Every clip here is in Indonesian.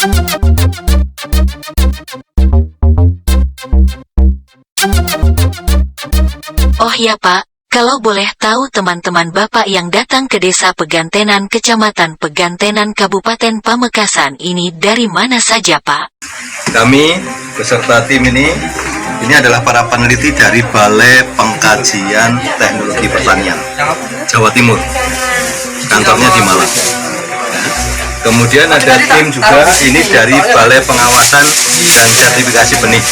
Oh ya Pak, kalau boleh tahu teman-teman Bapak yang datang ke Desa Pegantenan Kecamatan Pegantenan Kabupaten Pamekasan ini dari mana saja Pak? Kami beserta tim ini adalah para peneliti dari Balai Pengkajian Teknologi Pertanian Jawa Timur, kantornya di Malang. Kemudian ada tim juga ini dari Balai Pengawasan dan Sertifikasi Benih,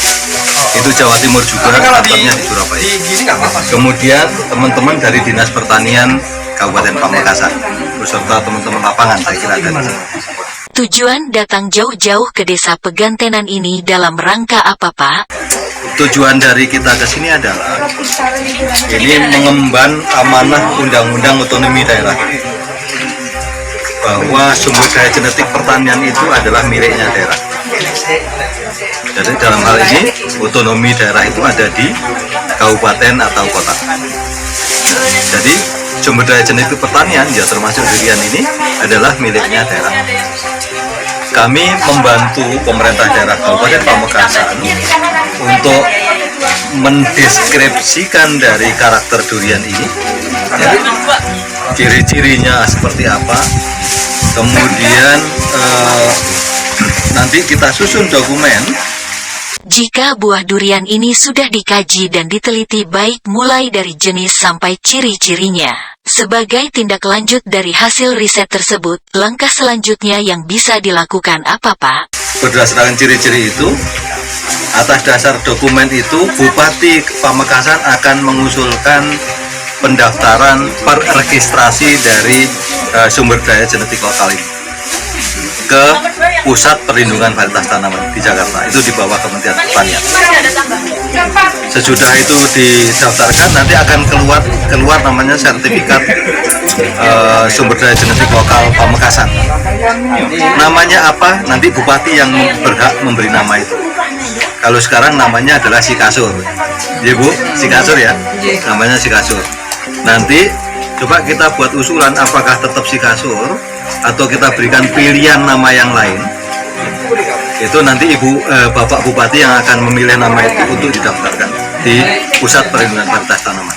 itu Jawa Timur juga, kantornya di Surabaya. Kemudian teman-teman dari Dinas Pertanian Kabupaten Pamekasan beserta teman-teman lapangan, saya kira ada. Tujuan datang jauh-jauh ke Desa Pegantenan ini dalam rangka apa Pak? Tujuan dari kita ke sini adalah ini mengemban amanah Undang-Undang Otonomi Daerah, bahwa sumber daya genetik pertanian itu adalah miliknya daerah. Jadi dalam hal ini otonomi daerah itu ada di kabupaten atau kota. Jadi sumber daya genetik pertanian ya termasuk durian ini adalah miliknya daerah. Kami membantu pemerintah daerah Kabupaten Pamekasan untuk mendeskripsikan dari karakter durian ini, ya, ciri-cirinya seperti apa. Kemudian nanti kita susun dokumen. Jika buah durian ini sudah dikaji dan diteliti baik mulai dari jenis sampai ciri-cirinya, sebagai tindak lanjut dari hasil riset tersebut, langkah selanjutnya yang bisa dilakukan apa Pak? Berdasarkan ciri-ciri itu, atas dasar dokumen itu, Bupati Pamekasan akan mengusulkan pendaftaran peregistrasi dari sumber daya genetik lokal ini ke Pusat Perlindungan Varietas Tanaman di Jakarta, itu di bawah Kementerian Pertanian. Sesudah itu didaftarkan, nanti akan keluar namanya sertifikat sumber daya genetik lokal Pamekasan. Namanya apa? Nanti Bupati yang berhak memberi nama itu. Kalau sekarang namanya adalah Sikasur, ya Bu, Sikasur ya, namanya Sikasur. Nanti coba kita buat usulan apakah tetap Sikasur atau kita berikan pilihan nama yang lain. Itu nanti Bapak Bupati yang akan memilih nama itu untuk didaftarkan di Pusat Perlindungan Varietas Tanaman.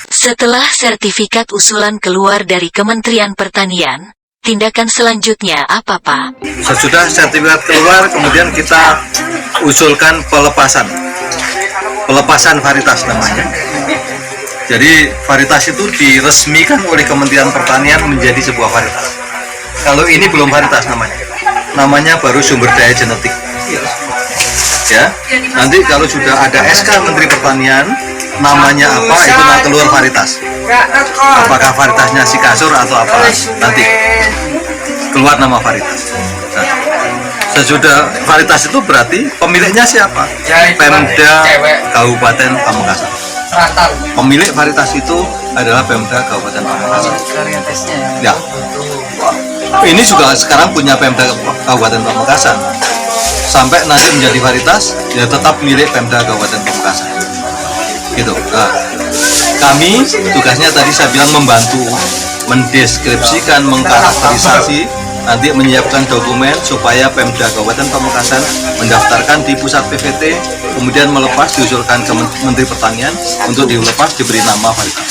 Setelah sertifikat usulan keluar dari Kementerian Pertanian, tindakan selanjutnya apa Pak? Sesudah sertifikat keluar, kemudian kita usulkan pelepasan varietas namanya. Jadi varietas itu diresmikan oleh Kementerian Pertanian menjadi sebuah varietas. Kalau ini belum varietas namanya baru sumber daya genetik. Ya, nanti kalau sudah ada SK Menteri Pertanian, namanya apa itu keluar varietas. Apakah varietasnya Sikasur atau apa? Nanti keluar nama varietas. Nah, sesudah varietas itu berarti pemiliknya siapa? Pemda Kabupaten Pamekasan. Pemilik varietas itu adalah Pemda Kabupaten Pamekasan. Ya. Ini juga sekarang punya Pemda Kabupaten Pamekasan. Sampai nanti menjadi varietas, ya tetap milik Pemda Kabupaten Pamekasan. Gitu. Nah, kami tugasnya tadi saya bilang membantu mendeskripsikan, mengkarakterisasi, nanti menyiapkan dokumen supaya Pemda Kabupaten Pamekasan mendaftarkan di pusat PVT, kemudian melepas diusulkan ke Menteri Pertanian untuk dilepas diberi nama varietas.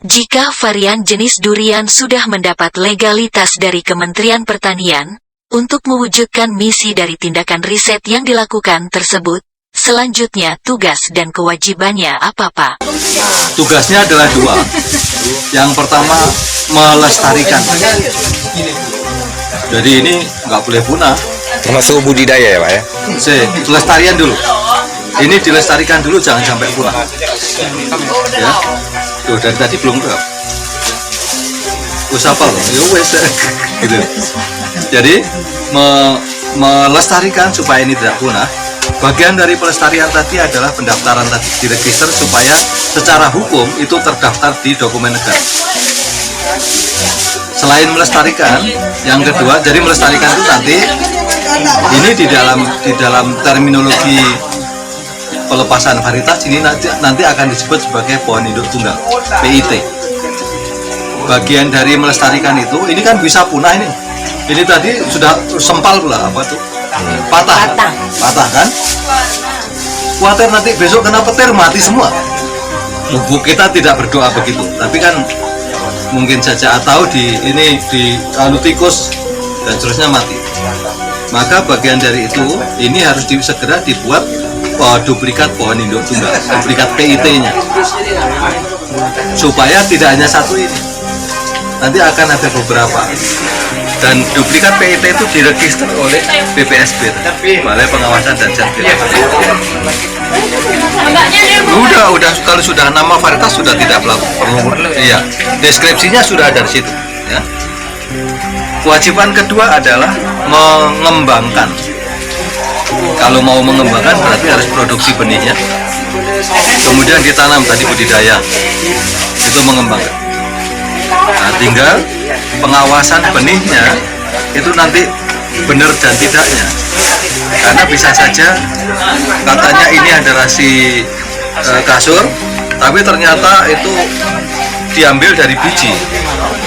Jika varian jenis durian sudah mendapat legalitas dari Kementerian Pertanian, untuk mewujudkan misi dari tindakan riset yang dilakukan tersebut, selanjutnya tugas dan kewajibannya apa Pak? Tugasnya adalah dua. Yang pertama, melestarikan. Jadi ini nggak boleh punah. Termasuk budidaya ya Pak ya? Pelestarian dulu. Ini dilestarikan dulu, jangan sampai punah. Ya, tuh dari tadi belum berapa. Usapal, ya wes, gitu. Jadi melestarikan supaya ini tidak punah. Bagian dari pelestarian tadi adalah pendaftaran tadi, diregister supaya secara hukum itu terdaftar di dokumen negara. Selain melestarikan, yang kedua, jadi melestarikan itu nanti ini di dalam terminologi pelepasan varietas ini nanti akan disebut sebagai pohon induk tunggal, PIT. Bagian dari melestarikan itu, ini kan bisa punah ini. Ini tadi sudah sempal pula apa tuh? Patah kan? Khawatir nanti besok kena petir mati semua. Tubuh kita tidak berdoa begitu, tapi kan mungkin saja atau di tikus dan seterusnya mati. Maka bagian dari itu ini harus segera dibuat duplikat pohon induk tunggal, duplikat PIT-nya, supaya tidak hanya satu ini, nanti akan ada beberapa. Dan duplikat PIT itu diregister oleh BPSB, Balai Pengawasan dan Sertifikasi. Udah kalau sudah nama varietas sudah tidak perlu. Iya, deskripsinya sudah ada di situ. Ya. Kewajiban kedua adalah mengembangkan. Kalau mau mengembangkan berarti harus produksi benihnya, kemudian ditanam tadi budidaya, itu mengembangkan. Nah, tinggal pengawasan benihnya itu nanti benar dan tidaknya, karena bisa saja katanya ini adalah si kasur, tapi ternyata itu diambil dari biji,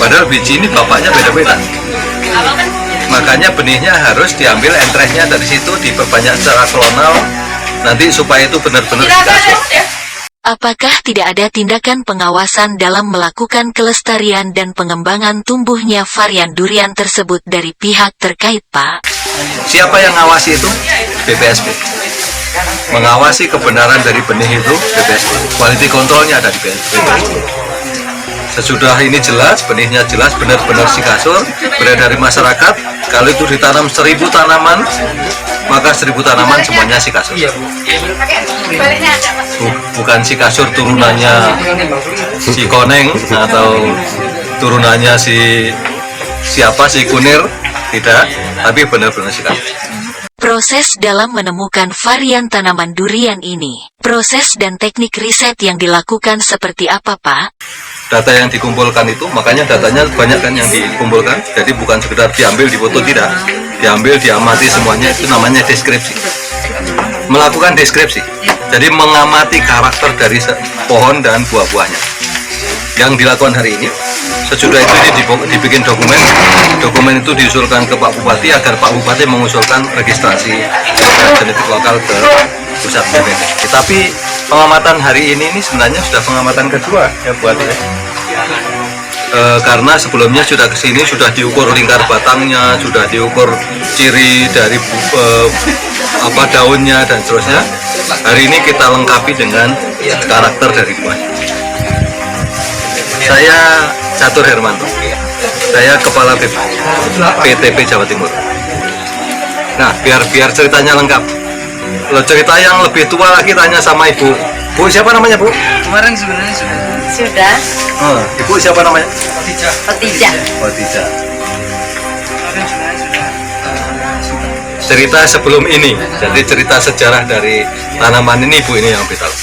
padahal biji ini bapaknya beda-beda. Makanya benihnya harus diambil entrenya dari situ, diperbanyak secara klonal nanti supaya itu benar-benar si kasur. Apakah tidak ada tindakan pengawasan dalam melakukan kelestarian dan pengembangan tumbuhnya varian durian tersebut dari pihak terkait, Pak? Siapa yang ngawasi itu? BPSB. Mengawasi kebenaran dari benih itu BPSB. Quality controlnya ada di BPSB. Sesudah ini jelas, benihnya jelas, benar-benar si kasur, beredar dari masyarakat. Kalau itu ditanam 1000 tanaman, maka 1000 tanaman semuanya si kasur. Bukan si kasur turunannya si koneng atau turunannya si kunir, tidak, tapi benar-benar si kasur. Proses dalam menemukan varian tanaman durian ini, proses dan teknik riset yang dilakukan seperti apa, Pak? Data yang dikumpulkan itu, makanya datanya banyak kan yang dikumpulkan, jadi bukan sekedar diambil, dipoto, tidak, diambil, diamati semuanya, itu namanya deskripsi. Melakukan deskripsi, jadi mengamati karakter dari pohon dan buah-buahnya. Yang dilakukan hari ini, sesudah itu dibikin dokumen itu diusulkan ke Pak Bupati agar Pak Bupati mengusulkan registrasi genetik lokal ke pusat BPT. Tapi pengamatan hari ini sebenarnya sudah pengamatan kedua ya buat ya. Karena sebelumnya sudah kesini, sudah diukur lingkar batangnya, sudah diukur ciri dari daunnya dan seterusnya. Hari ini kita lengkapi dengan karakter dari buahnya. Saya Catur Hermanto, saya Kepala PTP Jawa Timur. Nah, biar ceritanya lengkap. Lo cerita yang lebih tua lagi tanya sama Ibu. Bu, siapa namanya, Bu? Kemarin sebenarnya sudah. Ibu siapa namanya? Khotijah. Khotijah. Cerita sebelum ini, jadi cerita sejarah dari tanaman ini, Bu, ini yang lebih tahu.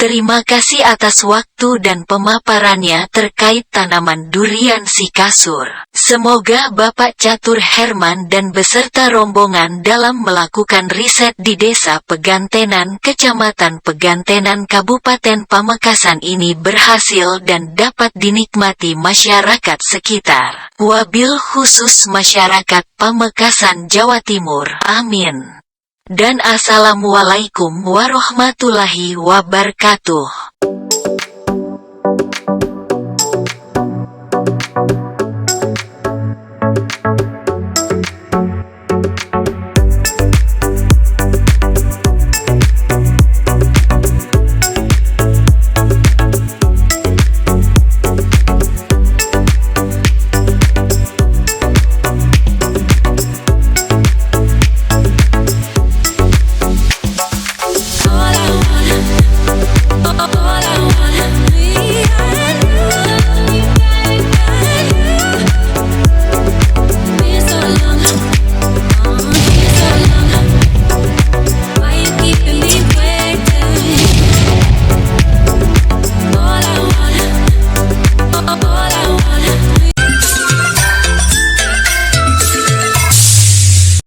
Terima kasih atas waktu dan pemaparannya terkait tanaman durian si kasur. Semoga Bapak Catur Herman dan beserta rombongan dalam melakukan riset di Desa Pegantenan, Kecamatan Pegantenan, Kabupaten Pamekasan ini berhasil dan dapat dinikmati masyarakat sekitar. Wabil khusus masyarakat Pamekasan, Jawa Timur. Amin. Dan Assalamualaikum warahmatullahi wabarakatuh.